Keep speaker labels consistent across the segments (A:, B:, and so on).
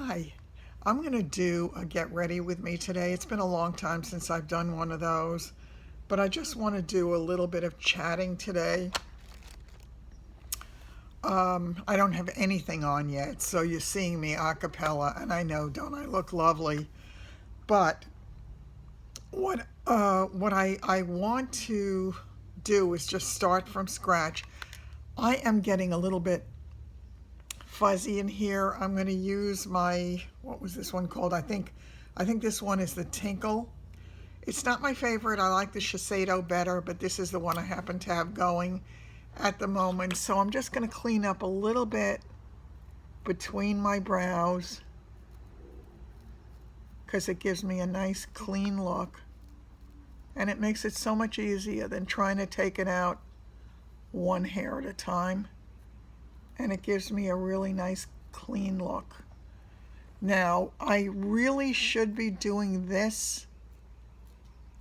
A: Hi, I'm going to do a get ready with me today. It's been a long time since I've done one of those, but I just want to do a little bit of chatting today. I don't have anything on yet, so you're seeing me a cappella, and I know, don't I look lovely? But what I want to do is just start from scratch. I am getting a little bit fuzzy in here. I'm going to use my, what was this one called? I think this one is the Tinkle. It's not my favorite. I like the Shiseido better, but this is the one I happen to have going at the moment. So I'm just going to clean up a little bit between my brows because it gives me a nice clean look. And it makes it so much easier than trying to take it out one hair at a time. And it gives me a really nice clean look. Now, I really should be doing this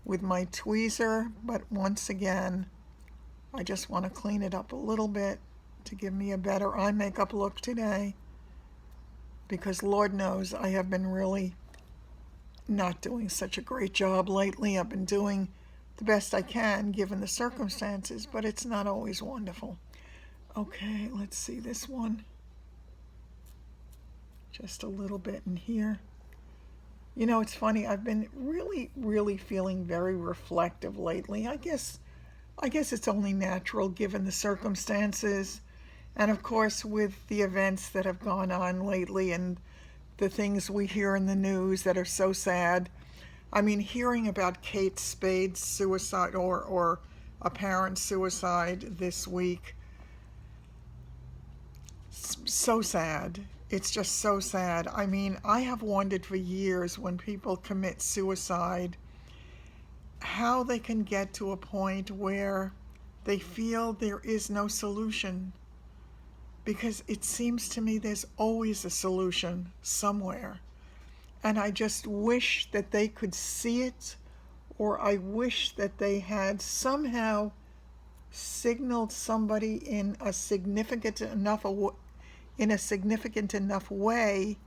A: with my tweezer, but once again, I just want to clean it up a little bit to give me a better eye makeup look today, because Lord knows I have been really not doing such a great job lately. I've been doing the best I can given the circumstances, but it's not always wonderful. Okay, let's see this one. Just a little bit in here. You know, it's funny, I've been really feeling very reflective lately. I guess it's only natural given the circumstances, and of course with the events that have gone on lately and the things we hear in the news that are so sad. I mean, hearing about Kate Spade's suicide or apparent suicide this week, so sad. It's just so sad. I mean, I have wondered for years when people commit suicide how they can get to a point where they feel there is no solution. Because it seems to me there's always a solution somewhere. And I just wish that they could see it, or I wish that they had somehow signaled somebody in a significant enough way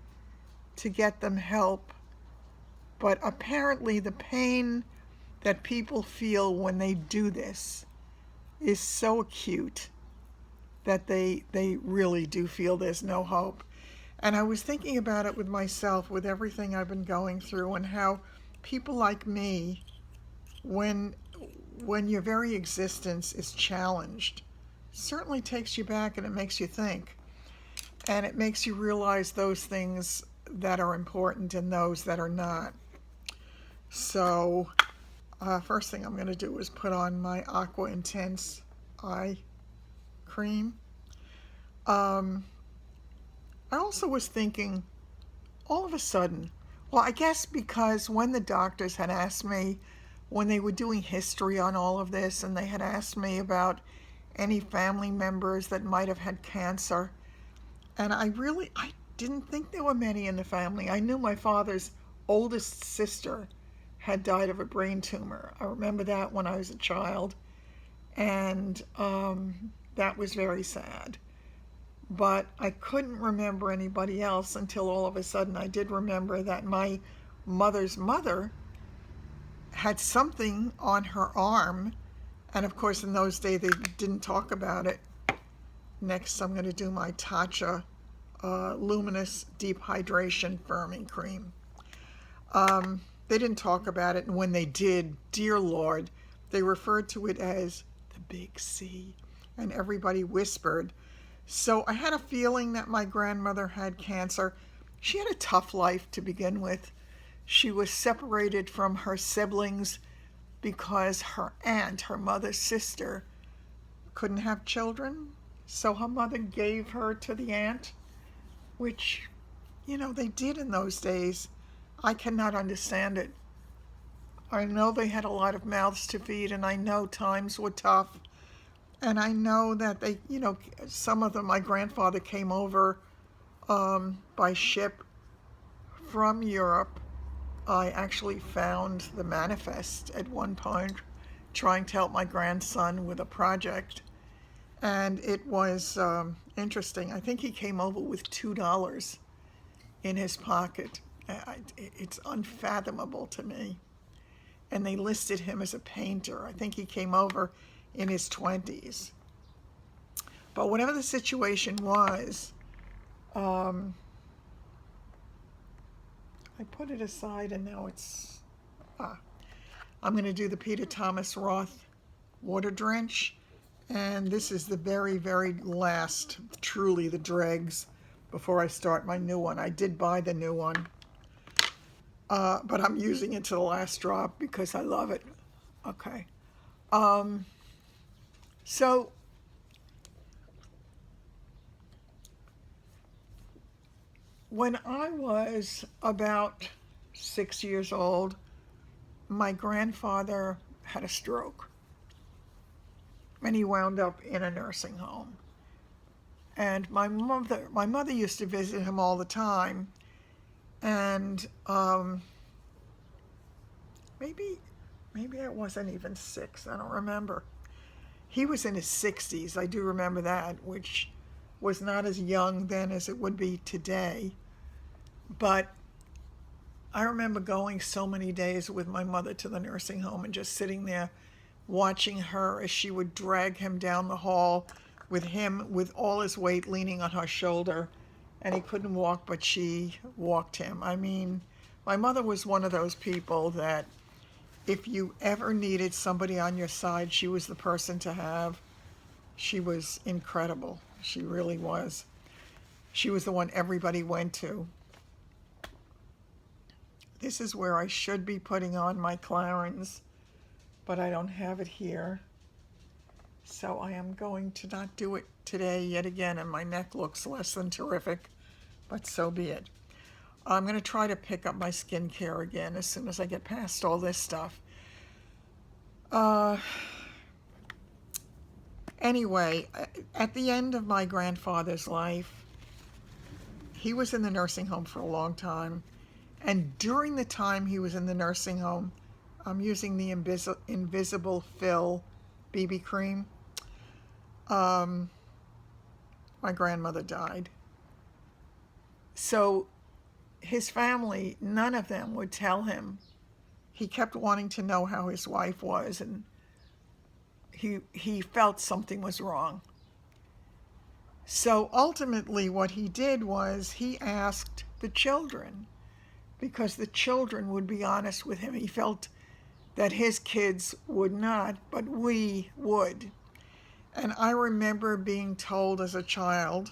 A: to get them help. But apparently the pain that people feel when they do this is so acute that they really do feel there's no hope. And I was thinking about it with myself, with everything I've been going through, and how people like me, when your very existence is challenged, certainly takes you back and it makes you think. And it makes you realize those things that are important and those that are not. So, first thing I'm going to do is put on my Aqua Intense eye cream. I also was thinking, all of a sudden, well, I guess because when the doctors had asked me, when they were doing history on all of this, and they had asked me about any family members that might have had cancer, and I didn't think there were many in the family. I knew my father's oldest sister had died of a brain tumor. I remember that when I was a child, and that was very sad. But I couldn't remember anybody else until all of a sudden I did remember that my mother's mother had something on her arm, and of course in those days they didn't talk about it. Next, I'm going to do my Tatcha Luminous Deep Hydration Firming Cream. They didn't talk about it, and when they did, dear Lord, they referred to it as the Big C, and everybody whispered. So I had a feeling that my grandmother had cancer. She had a tough life to begin with. She was separated from her siblings because her aunt, her mother's sister, couldn't have children. So her mother gave her to the aunt, which, they did in those days. I cannot understand it. I know they had a lot of mouths to feed, and I know times were tough. And I know that they, some of them, my grandfather came over by ship from Europe. I actually found the manifest at one point, trying to help my grandson with a project. And it was interesting. I think he came over with $2. in his pocket. It's unfathomable to me. And they listed him as a painter. I think he came over in his 20s. But whatever the situation was, I put it aside and now I'm going to do the Peter Thomas Roth water drench. And this is the very, very last, truly the dregs, before I start my new one. I did buy the new one, but I'm using it to the last drop because I love it. Okay. So when I was about 6 years old, my grandfather had a stroke. And he wound up in a nursing home. And my mother used to visit him all the time. And maybe I wasn't even 6. I don't remember. He was in his 60s. I do remember that, which was not as young then as it would be today. But I remember going so many days with my mother to the nursing home and just sitting there watching her as she would drag him down the hall with him with all his weight leaning on her shoulder, and he couldn't walk, but she walked him. I mean, my mother was one of those people that if you ever needed somebody on your side, she was the person to have. She was incredible. She really was. She was the one everybody went to. This is where I should be putting on my Clarins, but I don't have it here. So I am going to not do it today yet again, and my neck looks less than terrific, but so be it. I'm going to try to pick up my skincare again as soon as I get past all this stuff. Anyway, at the end of my grandfather's life, he was in the nursing home for a long time. And during the time he was in the nursing home, I'm using the Invisible Fill BB cream. My grandmother died. So his family, none of them would tell him. He kept wanting to know how his wife was, and he felt something was wrong. So ultimately what he did was he asked the children, because the children would be honest with him. He felt that his kids would not, but we would. And I remember being told as a child,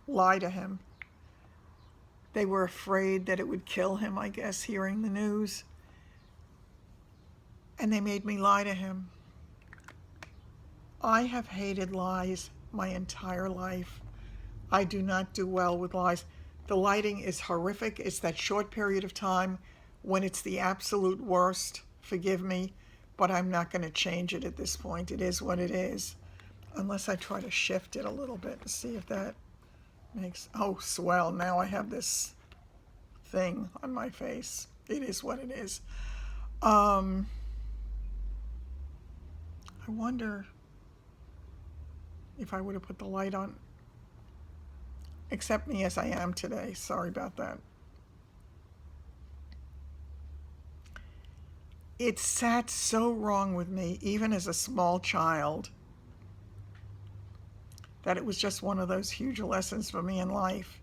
A: lie to him. They were afraid that it would kill him, I guess, hearing the news. And they made me lie to him. I have hated lies my entire life. I do not do well with lies. The lighting is horrific. It's that short period of time when it's the absolute worst. Forgive me, but I'm not going to change it at this point. It is what it is. Unless I try to shift it a little bit and see if that makes... Oh, swell. Now I have this thing on my face. It is what it is. I wonder if I would have put the light on. Accept me as I am today. Sorry about that. It sat so wrong with me, even as a small child, that it was just one of those huge lessons for me in life.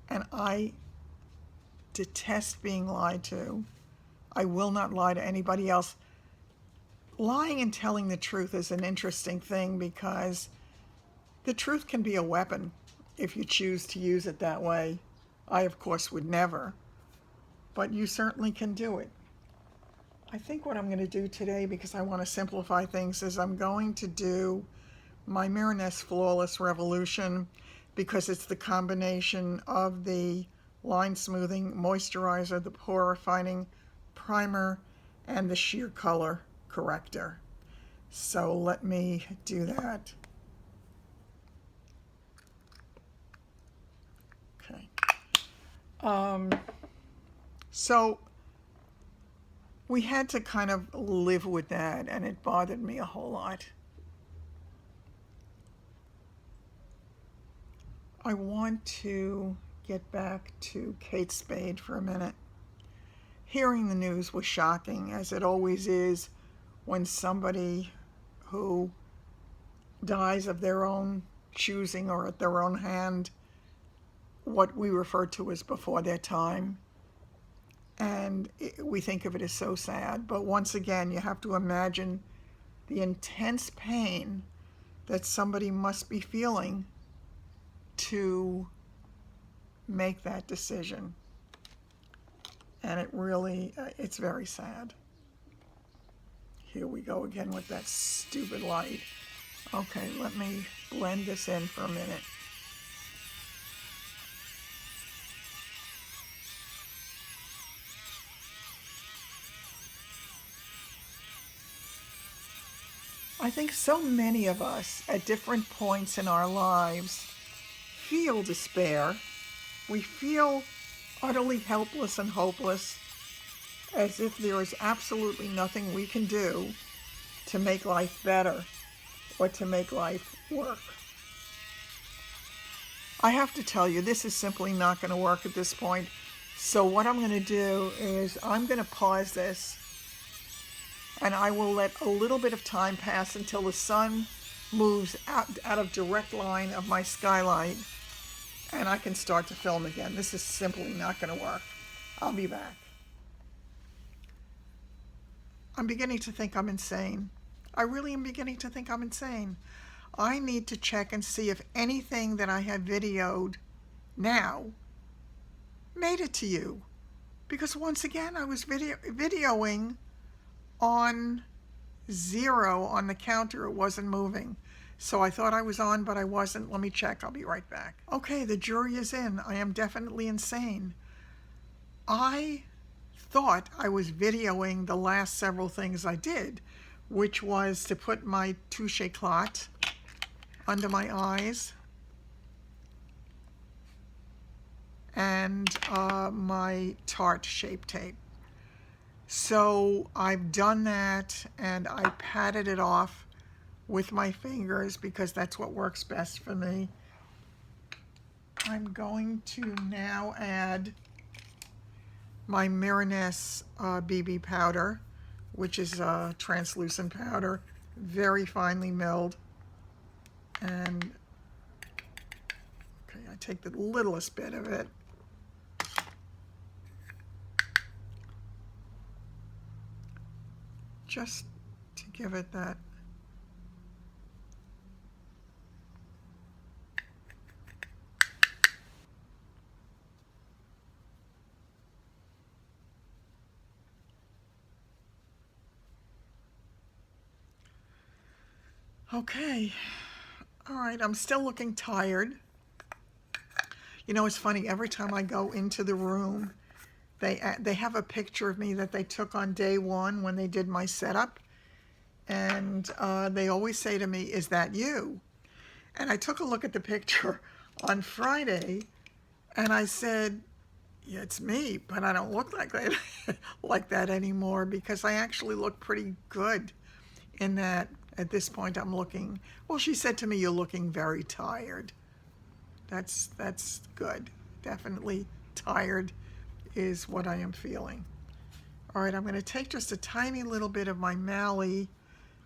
A: And I detest being lied to. I will not lie to anybody else. Lying and telling the truth is an interesting thing because the truth can be a weapon if you choose to use it that way. I, of course, would never, but you certainly can do it. I think what I'm going to do today, because I want to simplify things, is I'm going to do my Miraness Flawless Revolution, because it's the combination of the line smoothing moisturizer, the pore refining primer, and the sheer color corrector. So let me do that. Okay. So we had to kind of live with that, and it bothered me a whole lot. I want to get back to Kate Spade for a minute. Hearing the news was shocking, as it always is when somebody who dies of their own choosing or at their own hand, what we refer to as before their time. And we think of it as so sad. But once again, you have to imagine the intense pain that somebody must be feeling to make that decision. And it really, it's very sad. Here we go again with that stupid light. Okay, let me blend this in for a minute. I think so many of us at different points in our lives feel despair. We feel utterly helpless and hopeless, as if there is absolutely nothing we can do to make life better or to make life work. I have to tell you, this is simply not going to work at this point. So what I'm going to do is I'm going to pause this, and I will let a little bit of time pass until the sun moves out of direct line of my skylight, and I can start to film again. This is simply not going to work. I'll be back. I'm beginning to think I'm insane. I really am beginning to think I'm insane. I need to check and see if anything that I have videoed now made it to you. Because once again, I was videoing on 0 on the counter. It wasn't moving. So I thought I was on, but I wasn't. Let me check. I'll be right back. Okay, the jury is in. I am definitely insane. I thought I was videoing the last several things I did, which was to put my touche éclat under my eyes and my Tarte Shape Tape. So I've done that, and I patted it off with my fingers because that's what works best for me. I'm going to now add my Miraness BB powder, which is a translucent powder, very finely milled. And okay, I take the littlest bit of it. Just to give it that okay. All right, I'm still looking tired. You know, it's funny, every time I go into the room, they have a picture of me that they took on day 1 when they did my setup. And they always say to me, "Is that you?" And I took a look at the picture on Friday, and I said, "Yeah, it's me, but I don't look like that, like that anymore," because I actually look pretty good in that. At this point, I'm looking, well, she said to me, "You're looking very tired." That's good. Definitely tired is what I am feeling. All right, I'm going to take just a tiny little bit of my Mally.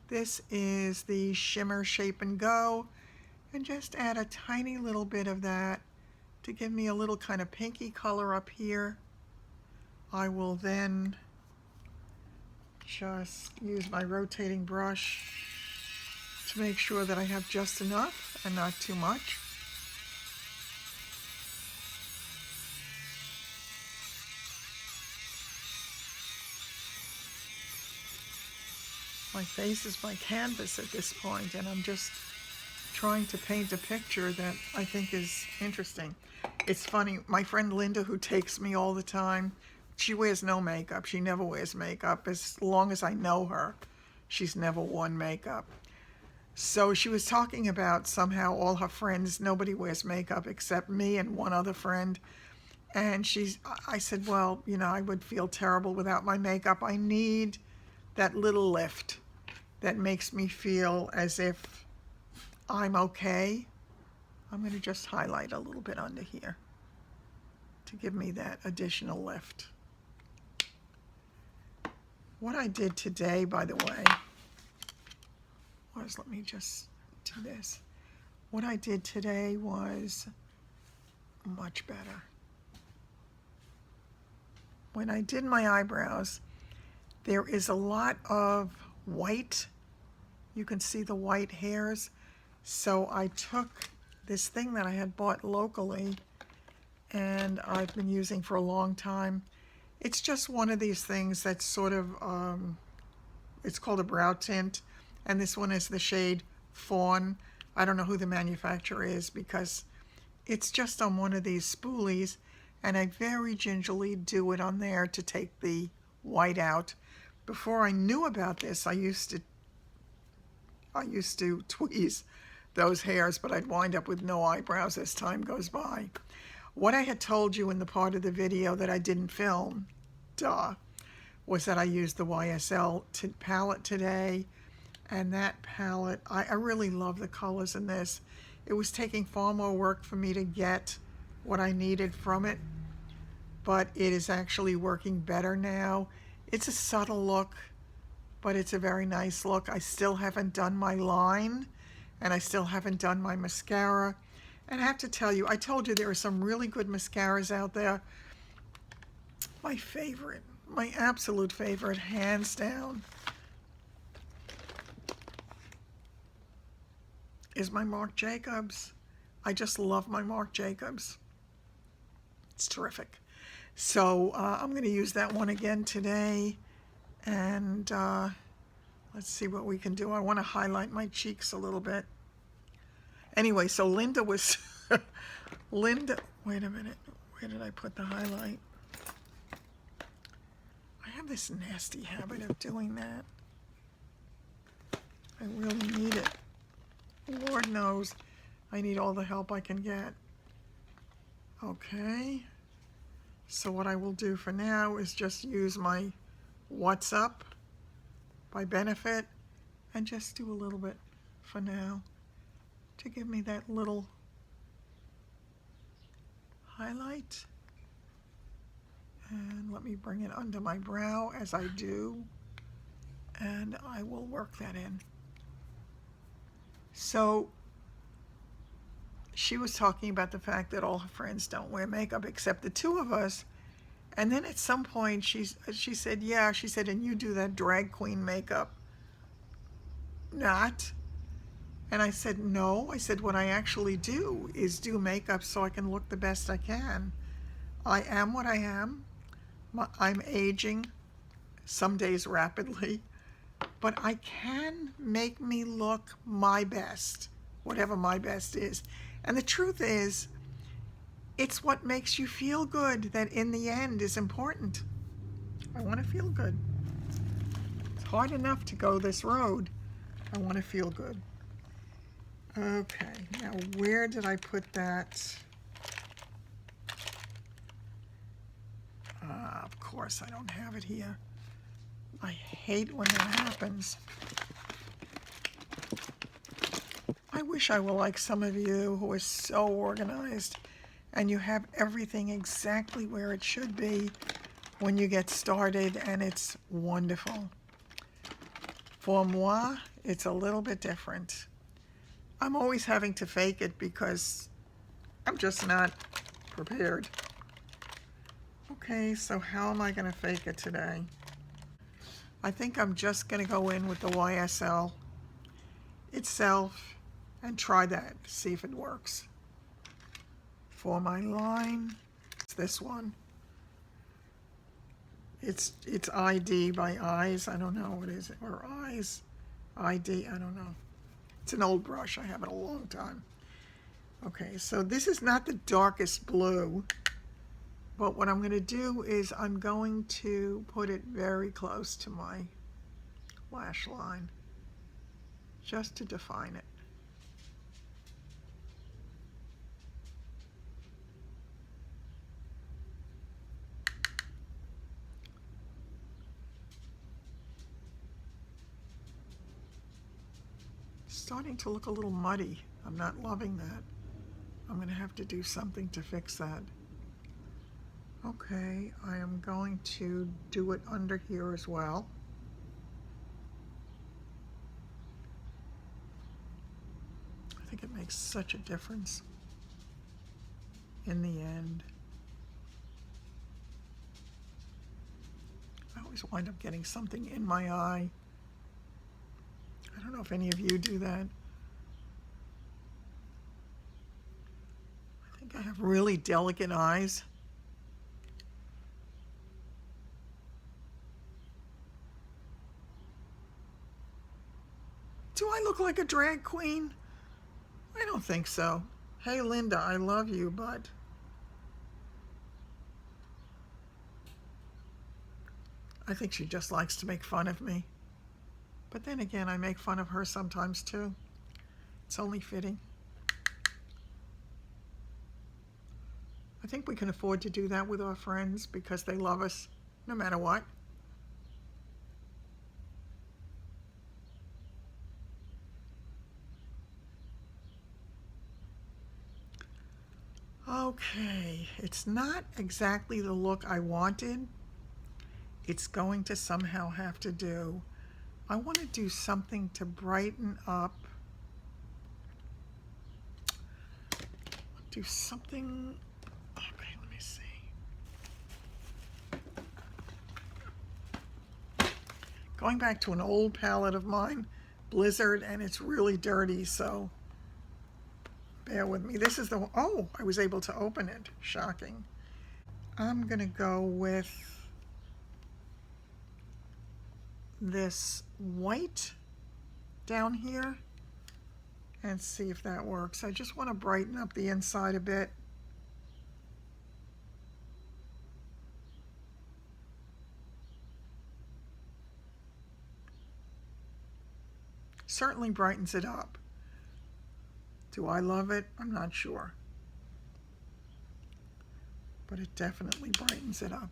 A: This is the Shimmer Shape and Go, and just add a tiny little bit of that to give me a little kind of pinky color up here. I will then just use my rotating brush to make sure that I have just enough and not too much. My face is my canvas at this point, and I'm just trying to paint a picture that I think is interesting. It's funny, my friend Linda, who takes me all the time, she wears no makeup. She never wears makeup. As long as I know her, she's never worn makeup. So she was talking about somehow all her friends, nobody wears makeup except me and one other friend. And I said, well, you know, I would feel terrible without my makeup. I need that little lift that makes me feel as if I'm okay. I'm going to just highlight a little bit under here. to give me that additional lift. What I did today, by the way, was, let me just do this. What I did today was much better. When I did my eyebrows, there is a lot of white. You can see the white hairs. So I took this thing that I had bought locally and I've been using for a long time. It's just one of these things that's sort of, it's called a brow tint, and this one is the shade Fawn. I don't know who the manufacturer is because it's just on one of these spoolies, and I very gingerly do it on there to take the white out. Before I knew about this, I used to tweeze those hairs, but I'd wind up with no eyebrows as time goes by. What I had told you in the part of the video that I didn't film, was that I used the YSL palette today. And that palette, I really love the colors in this. It was taking far more work for me to get what I needed from it, but it is actually working better now. It's a subtle look, but it's a very nice look. I still haven't done my line, and I still haven't done my mascara. And I have to tell you, I told you there are some really good mascaras out there. My favorite, my absolute favorite, hands down, is my Marc Jacobs. I just love my Marc Jacobs. It's terrific. So I'm going to use that one again today. And let's see what we can do. I want to highlight my cheeks a little bit. Anyway, so Linda was, Linda, wait a minute. Where did I put the highlight? I have this nasty habit of doing that. I really need it. Lord knows I need all the help I can get. Okay. So what I will do for now is just use my What's Up by Benefit and just do a little bit for now to give me that little highlight. And let me bring it under my brow as I do, and I will work that in. So she was talking about the fact that all her friends don't wear makeup except the two of us. And then at some point she said, yeah, she said, and you do that drag queen makeup. Not. And I said, no. I said, what I actually do is do makeup so I can look the best I can. I am what I am. I'm aging, some days rapidly, but I can make me look my best, whatever my best is. And the truth is, it's what makes you feel good that in the end is important. I want to feel good. It's hard enough to go this road. I want to feel good. Okay, now where did I put that? Of course, I don't have it here. I hate when that happens. I wish I were like some of you who are so organized and you have everything exactly where it should be when you get started, and it's wonderful. For moi, it's a little bit different. I'm always having to fake it because I'm just not prepared. Okay, so how am I going to fake it today? I think I'm just going to go in with the YSL itself and try that, see if it works. For my line, it's this one. It's ID by Eyes. I don't know what is it, or Eyes, ID, I don't know. It's an old brush. I have it a long time. Okay, so this is not the darkest blue, but what I'm going to do is I'm going to put it very close to my lash line, just to define it. Starting to look a little muddy. I'm not loving that. I'm going to have to do something to fix that. Okay, I am going to do it under here as well. I think it makes such a difference in the end. I always wind up getting something in my eye. I don't know if any of you do that. I think I have really delicate eyes. Do I look like a drag queen? I don't think so. Hey Linda, I love you, but I think she just likes to make fun of me. But then again, I make fun of her sometimes too. It's only fitting. I think we can afford to do that with our friends because they love us no matter what. Okay, it's not exactly the look I wanted. It's going to somehow have to do. I want to do something to brighten up. Do something. Okay, let me see. Going back to an old palette of mine, Blizzard, and it's really dirty, so bear with me. This is the, oh, I was able to open it. Shocking. I'm gonna go with this white down here and see if that works. I just want to brighten up the inside a bit. Certainly brightens it up. Do I love it? I'm not sure. But it definitely brightens it up.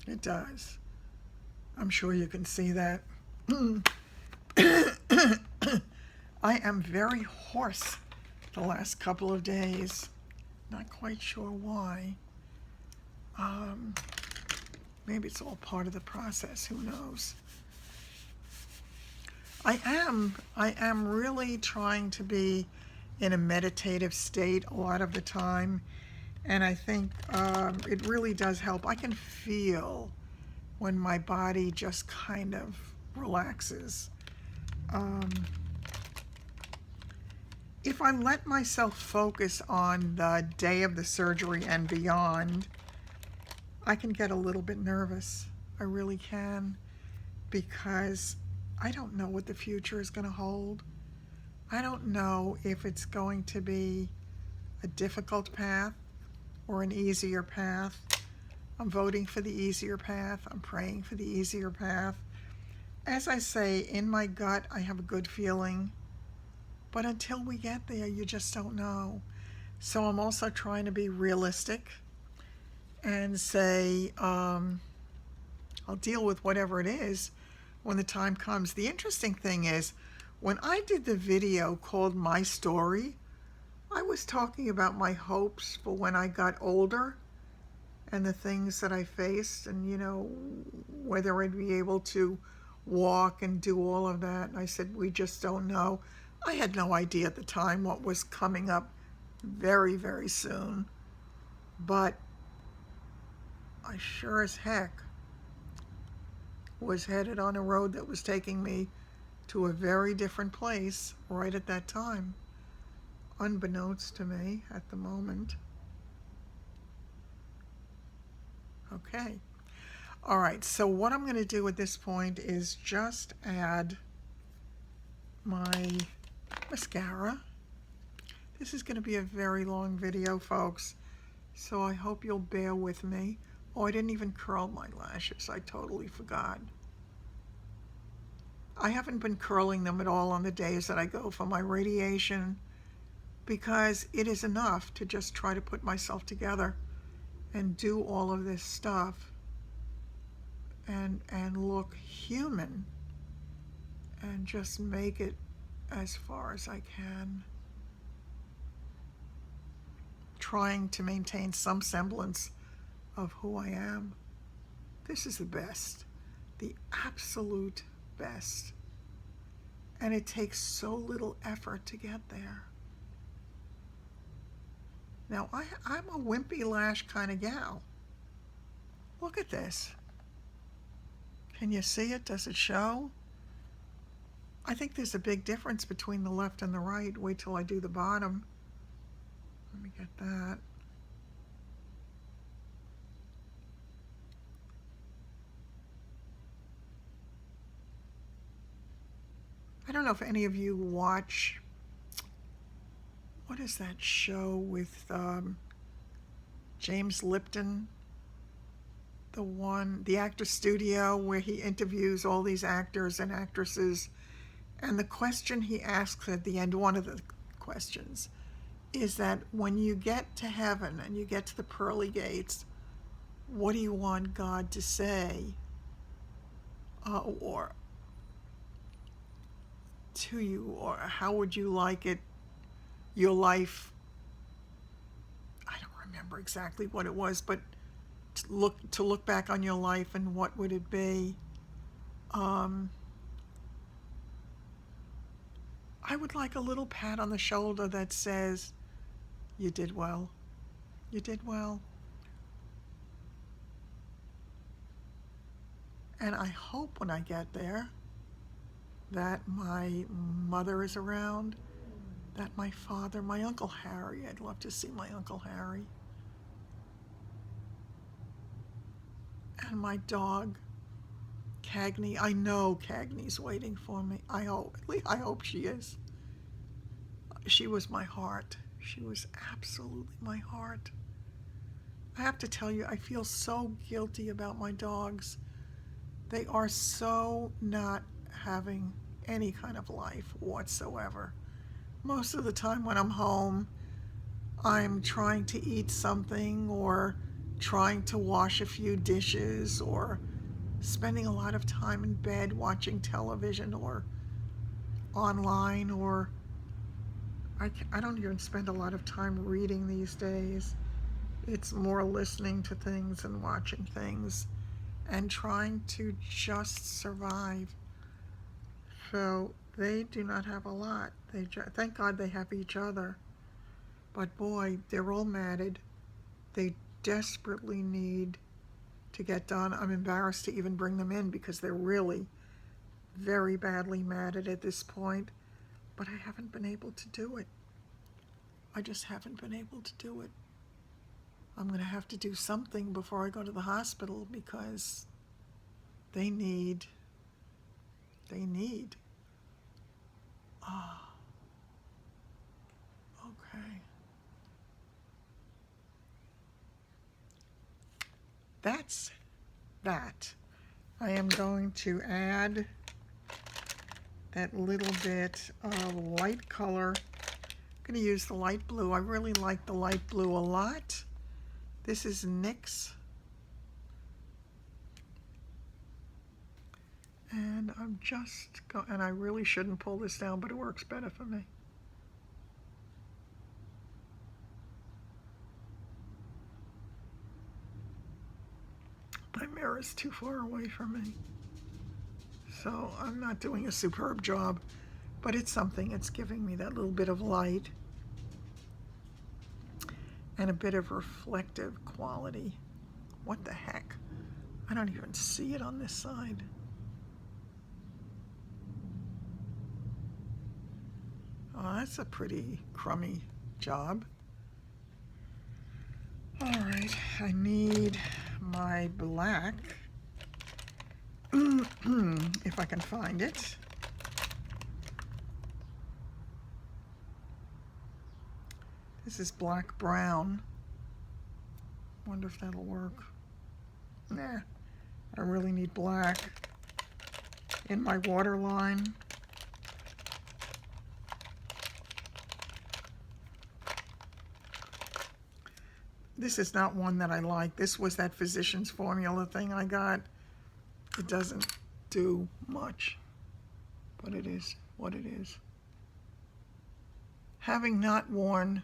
A: It does. I'm sure you can see that. I am very hoarse the last couple of days. Not quite sure why. Maybe it's all part of the process. Who knows? I am really trying to be in a meditative state a lot of the time, and I think it really does help. I can feel when my body just kind of relaxes. If I let myself focus on the day of the surgery and beyond, I can get a little bit nervous. I really can, because I don't know what the future is going to hold. I don't know if it's going to be a difficult path or an easier path. I'm voting for the easier path. I'm praying for the easier path. As I say, in my gut, I have a good feeling. But until we get there, you just don't know. So I'm also trying to be realistic and say, I'll deal with whatever it is when the time comes. The interesting thing is, when I did the video called My Story, I was talking about my hopes for when I got older and the things that I faced, and whether I'd be able to walk and do all of that. And I said, we just don't know. I had no idea at the time what was coming up very, very soon. But I sure as heck was headed on a road that was taking me to a very different place right at that time, unbeknownst to me at the moment. Okay. All right, so what I'm going to do at this point is just add my mascara. This is going to be a very long video, folks, so I hope you'll bear with me. Oh, I didn't even curl my lashes. I totally forgot. I haven't been curling them at all on the days that I go for my radiation because it is enough to just try to put myself together and do all of this stuff and look human and just make it as far as I can, trying to maintain some semblance of who I am. This is the best, the absolute best. And it takes so little effort to get there. Now, I'm a wimpy lash kind of gal. Look at this. Can you see it? Does it show? I think there's a big difference between the left and the right. Wait till I do the bottom. Let me get that. I don't know if any of you watch, what is that show with James Lipton? The Actor Studio, where he interviews all these actors and actresses. And the question he asks at the end, one of the questions, is that when you get to heaven and you get to the pearly gates, what do you want God to say? Or to you, or how would you like it, your life? I don't remember exactly what it was, but to look back on your life and what would it be? I would like a little pat on the shoulder that says, you did well. You did well. And I hope when I get there that my mother is around, that my father, my Uncle Harry, I'd love to see my Uncle Harry. And my dog, Cagney. I know Cagney's waiting for me. I hope she is. She was my heart. She was absolutely my heart. I have to tell you, I feel so guilty about my dogs. They are so not having any kind of life whatsoever. Most of the time when I'm home, I'm trying to eat something or trying to wash a few dishes or spending a lot of time in bed watching television or online, or I don't even spend a lot of time reading these days. It's more listening to things and watching things and trying to just survive. So they do not have a lot. Thank God they have each other. But boy, they're all matted. They desperately need to get done. I'm embarrassed to even bring them in because they're really very badly matted at this point. But I haven't been able to do it. I just haven't been able to do it. I'm going to have to do something before I go to the hospital because they need. Ah, okay. That's that. I am going to add that little bit of light color. I'm going to use the light blue. I really like the light blue a lot. This is NYX. And I'm just and I really shouldn't pull this down, but it works better for me. My mirror is too far away from me. So I'm not doing a superb job, but it's something. It's giving me that little bit of light and a bit of reflective quality. What the heck? I don't even see it on this side. Oh, that's a pretty crummy job. All right, I need my black, if I can find it. This is black brown. Wonder if that'll work. Nah, I really need black in my waterline. This is not one that I like. This was that Physicians Formula thing I got. It doesn't do much, but it is what it is. Having not worn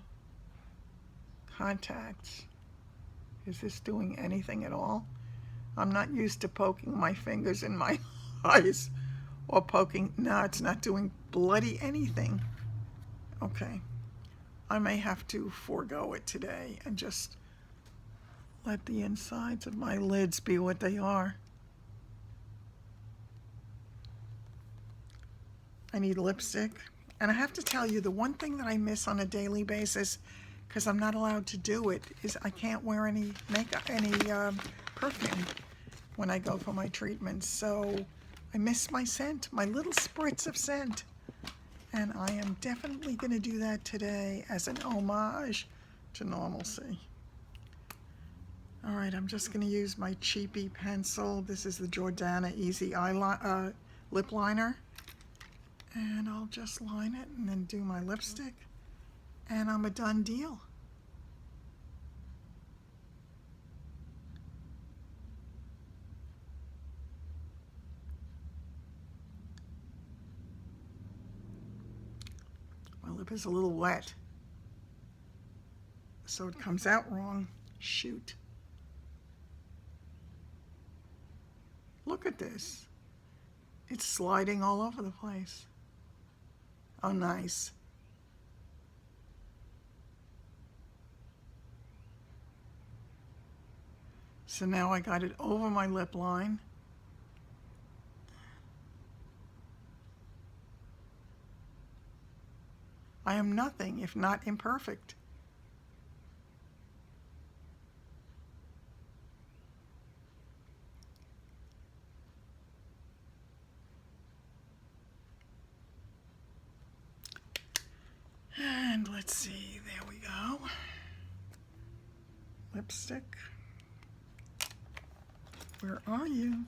A: contacts, is this doing anything at all? I'm not used to poking my fingers in my eyes or poking. No, it's not doing bloody anything. Okay, I may have to forego it today and just let the insides of my lids be what they are. I need lipstick. And I have to tell you, the one thing that I miss on a daily basis, because I'm not allowed to do it, is I can't wear any makeup, any perfume when I go for my treatments. So I miss my scent, my little spritz of scent. And I am definitely going to do that today as an homage to normalcy. All right, I'm just going to use my cheapy pencil. This is the Jordana Easy Lip Liner. And I'll just line it and then do my lipstick. And I'm a done deal. My lip is a little wet, so it comes out wrong. Shoot. Look at this. It's sliding all over the place. Oh, nice. So now I got it over my lip line. I am nothing if not imperfect. And let's see, there we go. Lipstick. Where are you?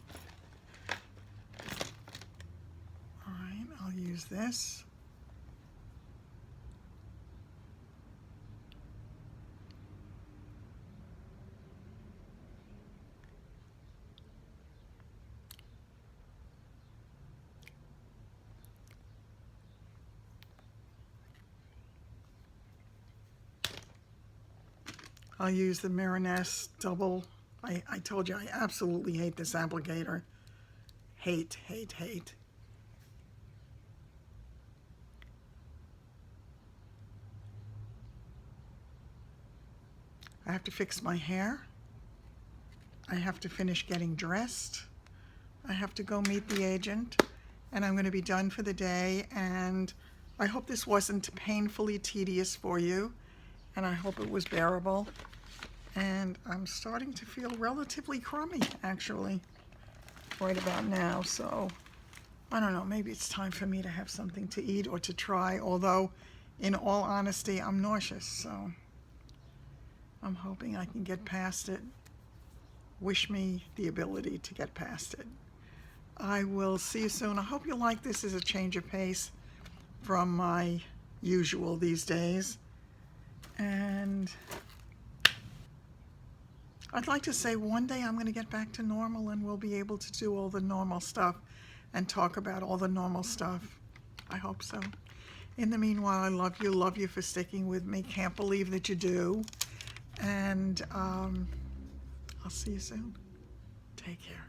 A: All right, I'll use this. I'll use the Marinesse Double. I told you I absolutely hate this applicator. Hate, hate, hate. I have to fix my hair. I have to finish getting dressed. I have to go meet the agent. And I'm going to be done for the day. And I hope this wasn't painfully tedious for you. And I hope it was bearable. And I'm starting to feel relatively crummy, actually, right about now. So, I don't know, maybe it's time for me to have something to eat or to try. Although, in all honesty, I'm nauseous. So, I'm hoping I can get past it. Wish me the ability to get past it. I will see you soon. I hope you like this as a change of pace from my usual these days. And I'd like to say one day I'm going to get back to normal and we'll be able to do all the normal stuff and talk about all the normal stuff. I hope so. In the meanwhile, I love you for sticking with me. Can't believe that you do. And I'll see you soon. Take care.